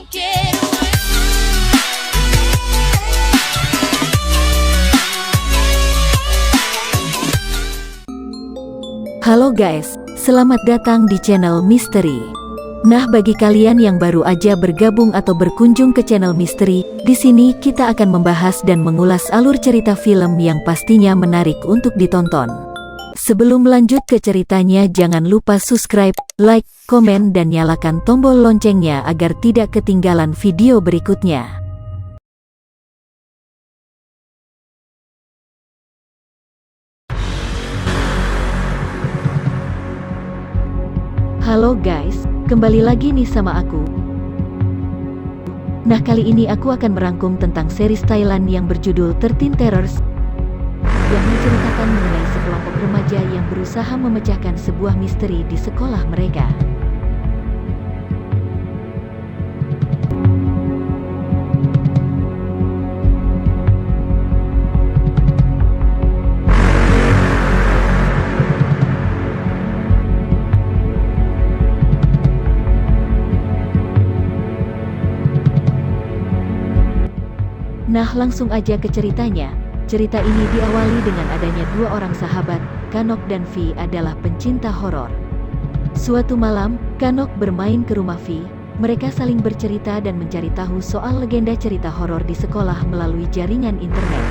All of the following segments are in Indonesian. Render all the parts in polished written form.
Halo guys, selamat datang di channel Misteri. Nah, bagi kalian yang baru aja bergabung atau berkunjung ke channel Misteri, di sini kita akan membahas dan mengulas alur cerita film yang pastinya menarik untuk ditonton. Sebelum lanjut ke ceritanya, jangan lupa subscribe, like, komen, dan nyalakan tombol loncengnya agar tidak ketinggalan video berikutnya. Halo guys, kembali lagi nih sama aku. Nah, kali ini aku akan merangkum tentang series Thailand yang berjudul 13 Terrors, yang menceritakan mengenai sekelompok remaja yang berusaha memecahkan sebuah misteri di sekolah mereka. Nah, langsung aja ke ceritanya. Cerita ini diawali dengan adanya dua orang sahabat, Kanok dan Vi adalah pencinta horor. Suatu malam, Kanok bermain ke rumah Vi. Mereka saling bercerita dan mencari tahu soal legenda cerita horor di sekolah melalui jaringan internet.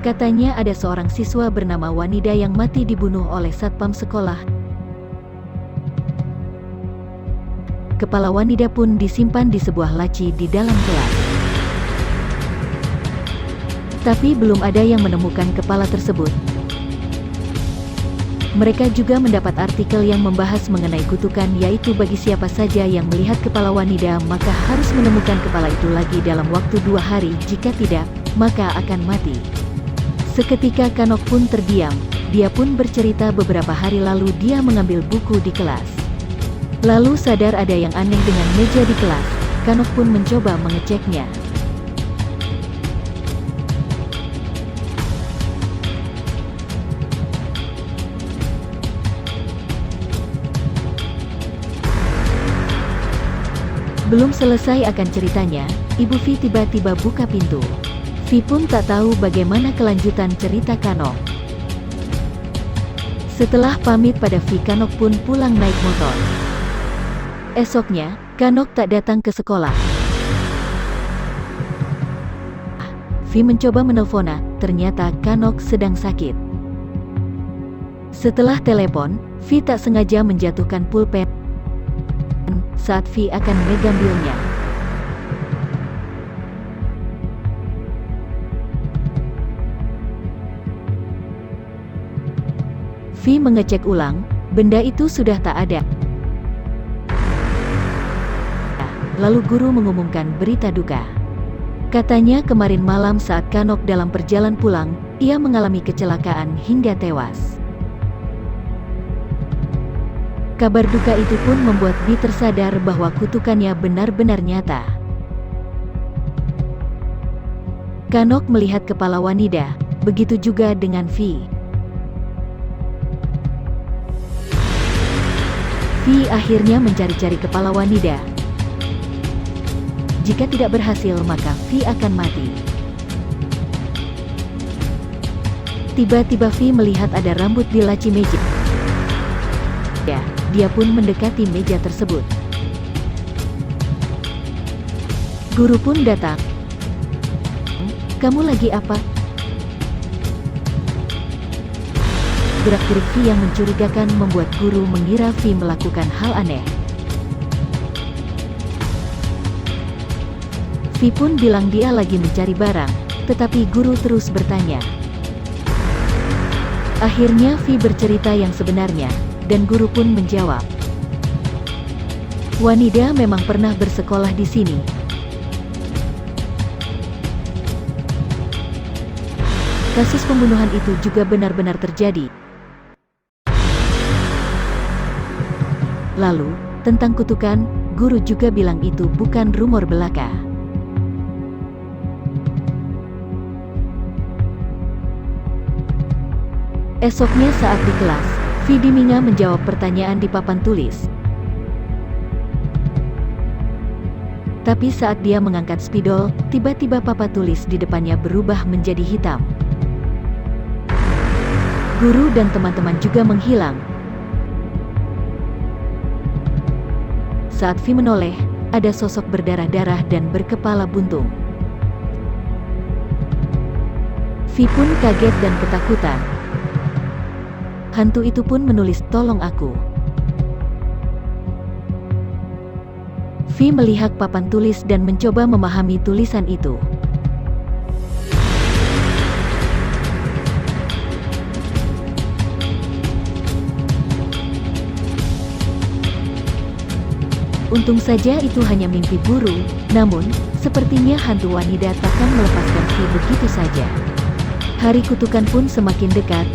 Katanya ada seorang siswa bernama Wanida yang mati dibunuh oleh satpam sekolah. Kepala Wanida pun disimpan di sebuah laci di dalam kelas. Tapi belum ada yang menemukan kepala tersebut. Mereka juga mendapat artikel yang membahas mengenai kutukan, yaitu bagi siapa saja yang melihat kepala Wanida maka harus menemukan kepala itu lagi dalam waktu 2 hari, jika tidak, maka akan mati. Seketika Kanok pun terdiam. Dia pun bercerita beberapa hari lalu dia mengambil buku di kelas. Lalu sadar ada yang aneh dengan meja di kelas. Kanok pun mencoba mengeceknya. Belum selesai akan ceritanya, Ibu Vi tiba-tiba buka pintu. Vi pun tak tahu bagaimana kelanjutan cerita Kanok. Setelah pamit pada Vi, Kanok pun pulang naik motor. Esoknya, Kanok tak datang ke sekolah. Vi mencoba menelpon, ternyata Kanok sedang sakit. Setelah telepon, Vi tak sengaja menjatuhkan pulpen saat Vi akan mengambilnya. Vi mengecek ulang, benda itu sudah tak ada. Lalu guru mengumumkan berita duka. Katanya kemarin malam saat Kanok dalam perjalanan pulang, ia mengalami kecelakaan hingga tewas. Kabar duka itu pun membuat Vi tersadar bahwa kutukannya benar-benar nyata. Kanok melihat kepala Wanida, begitu juga dengan Vi. Vi akhirnya mencari-cari kepala Wanida. Jika tidak berhasil, maka Vi akan mati. Tiba-tiba Vi melihat ada rambut di laci meja. Ya, dia pun mendekati meja tersebut. Guru pun datang. "Kamu lagi apa?" Gerak-gerik Vi yang mencurigakan membuat guru mengira Vi melakukan hal aneh. Vi pun bilang dia lagi mencari barang, tetapi guru terus bertanya. Akhirnya Vi bercerita yang sebenarnya, dan guru pun menjawab. Wanida memang pernah bersekolah di sini. Kasus pembunuhan itu juga benar-benar terjadi. Lalu, tentang kutukan, guru juga bilang itu bukan rumor belaka. Esoknya saat di kelas, Vi diminga menjawab pertanyaan di papan tulis. Tapi saat dia mengangkat spidol, tiba-tiba papan tulis di depannya berubah menjadi hitam. Guru dan teman-teman juga menghilang. Saat Vi menoleh, ada sosok berdarah-darah dan berkepala buntung. Vi pun kaget dan ketakutan. Hantu itu pun menulis "Tolong aku". Vi melihat papan tulis dan mencoba memahami tulisan itu. Untung saja itu hanya mimpi buruk, namun, sepertinya hantu wanita takkan melepaskan Vi begitu saja. Hari kutukan pun semakin dekat.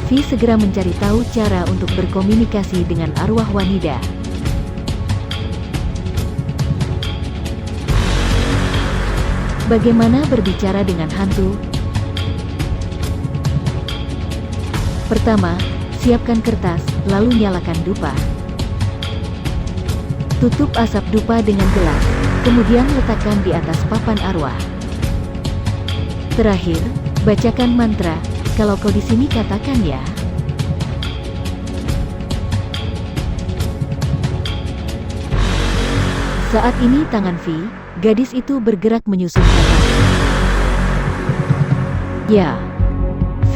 Vi segera mencari tahu cara untuk berkomunikasi dengan arwah wanita. Bagaimana berbicara dengan hantu? Pertama, siapkan kertas, lalu nyalakan dupa. Tutup asap dupa dengan gelas, kemudian letakkan di atas papan arwah. Terakhir, bacakan mantra, "Kalau kau di sini katakan ya." Saat ini tangan Vi, gadis itu bergerak menyusun kata. "Ya."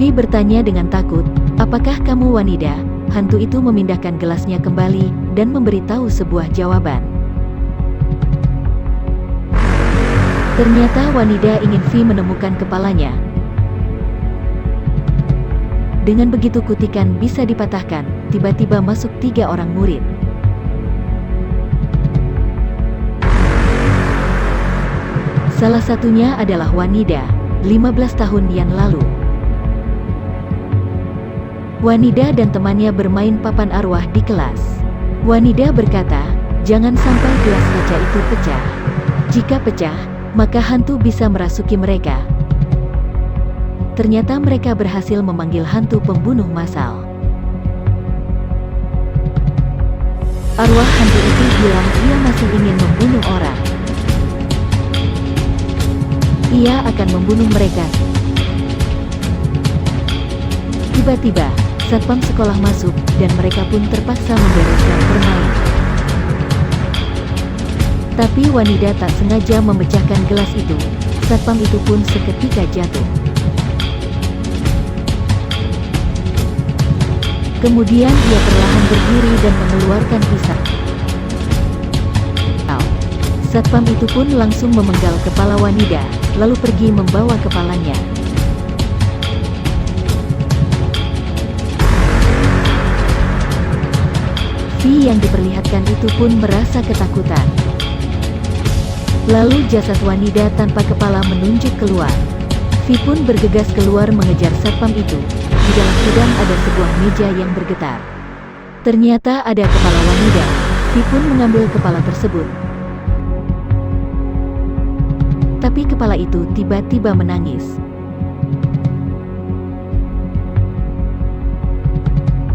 Vi bertanya dengan takut, "Apakah kamu wanita?" Hantu itu memindahkan gelasnya kembali dan memberitahu sebuah jawaban. Ternyata wanita ingin Vi menemukan kepalanya. Dengan begitu kutikan bisa dipatahkan, tiba-tiba masuk 3 orang murid. Salah satunya adalah wanita, 15 tahun yang lalu. Wanita dan temannya bermain papan arwah di kelas. Wanita berkata, "Jangan sampai gelas kaca itu pecah. Jika pecah, maka hantu bisa merasuki mereka." Ternyata mereka berhasil memanggil hantu pembunuh massal. Arwah hantu itu bilang ia masih ingin membunuh orang. Ia akan membunuh mereka. Tiba-tiba, satpam sekolah masuk, dan mereka pun terpaksa membereskan permainan. Tapi wanita tak sengaja memecahkan gelas itu. Satpam itu pun seketika jatuh. Kemudian ia perlahan berdiri dan mengeluarkan pisau. Satpam itu pun langsung memenggal kepala wanita, lalu pergi membawa kepalanya. Vi yang diperlihatkan itu pun merasa ketakutan. Lalu jasad wanita tanpa kepala menunjuk keluar. Vi pun bergegas keluar mengejar satpam itu. Di dalam gudang ada sebuah meja yang bergetar. Ternyata ada kepala wanita. Vi pun mengambil kepala tersebut. Tapi kepala itu tiba-tiba menangis.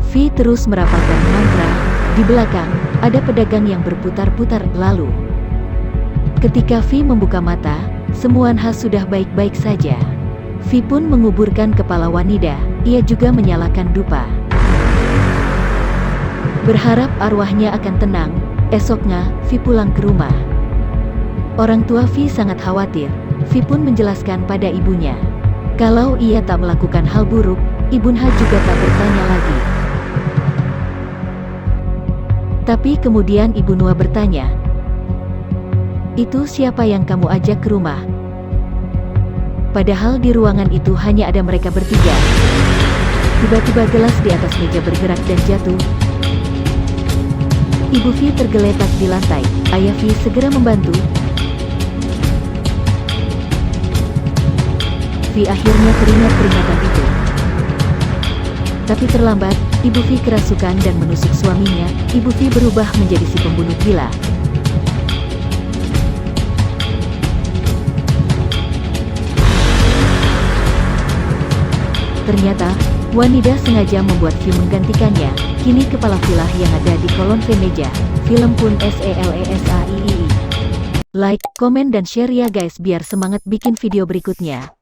Vi terus merapalkan mantra. Di belakang, ada pedagang yang berputar-putar lalu. Ketika Vi membuka mata, semua sudah baik-baik saja. Vi pun menguburkan kepala wanita, ia juga menyalakan dupa. Berharap arwahnya akan tenang, esoknya, Vi pulang ke rumah. Orang tua Vi sangat khawatir. Vi pun menjelaskan pada ibunya. Kalau ia tak melakukan hal buruk, Ibunda juga tak bertanya lagi. Tapi kemudian Ibu Nua bertanya, "Itu siapa yang kamu ajak ke rumah?" Padahal di ruangan itu hanya ada mereka bertiga. Tiba-tiba gelas di atas meja bergerak dan jatuh. Ibu Vi tergeletak di lantai. Ayah Vi segera membantu. Vi akhirnya teringat peringatan itu. Tapi terlambat, Ibu Vi kerasukan dan menusuk suaminya. Ibu Vi berubah menjadi si pembunuh gila. Ternyata, wanita sengaja membuat Vi menggantikannya. Kini kepala Vi lah yang ada di kolon V meja. Film pun SELESAIII. Like, komen dan share ya guys biar semangat bikin video berikutnya.